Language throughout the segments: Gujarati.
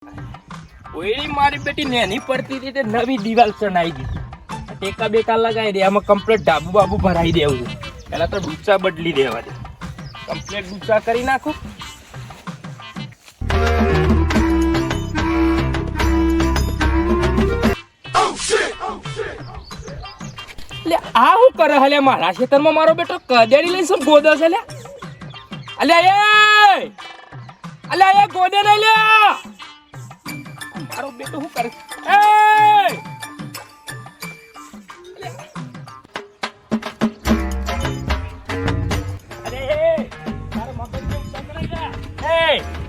ઓયડી મારી બેટી નેની પડતી હતી તે નવી દિવાલ ચણાઈ દીધી. ટેકા બેકા લગાવી દે, આમાં કમ્પ્લીટ ડાબુ બાબુ ભરાઈ દેવું છે. પહેલા તો ડૂચા બદલી દેવા દે, કમ્પ્લીટ ડૂચા કરી નાખું. એટલે આ શું કરે હલે? મારા ખેતરમાં મારો બેટો કદેડી લઈને સમ ગોદો છે લે. અલ્યા એ ગોદે નહીં લે. મારો બેટો શું કરે?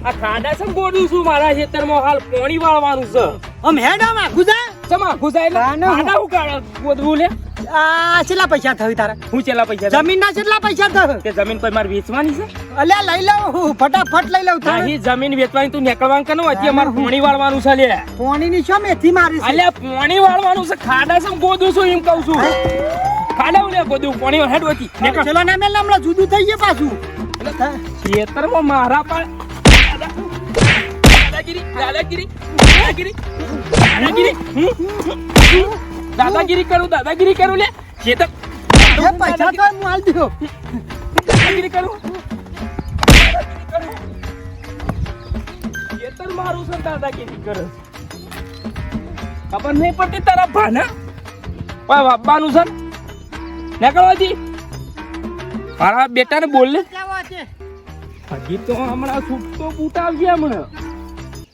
આ ખાડા સમ ગોડું છું મારા ખેતરમાં. હાલ પોણી વાળવાનું છે. આમ હેડા માં ગુજા સમા ગુજાય એટલે ખાડા હું કાઢ ગોદવું લે. આ કેટલા પૈસા થયું તારા? હું ચેલા પૈસા? જમીન ના કેટલા પૈસા થયું? તે જમીન પર મારે વેચવાની છે. અલ્યા લઈ લઉં ફટાફટ લઈ લઉં. નહીં જમીન વેચવાની તું નીકળવાનું કે હજી અમારે પોણી વાળવાનું છે લે. પોણી ની શું મેથી મારી? અલ્યા પોણી વાળવાનું છે. ખાડા સમ ગોદું છું એમ કહું છું. ખાડા હું લે ગોદું પોણી હેડ વતી નીકળ. ચલો ના મેલ હમણાં જુદું થઈ ગયું પાછું. ખેતરમાં મારા પણ દાદાગીરી દાદાગીરી દાદાગીરી દાદાગીરી દાદાગીરી કરું લે. ખેતર એ પૈસા તો હું હાલ દઉં. દાદાગીરી કરું. ખેતર મારું છે દાદાગીરી કરે. ખબર નહીં પડતી તારા ભાના વાપવાનું છે નીકળવાથી. મારા બેટાને બોલ લે. હજી તો હમણાં છૂટતો બૂટ આવશે હમણાં.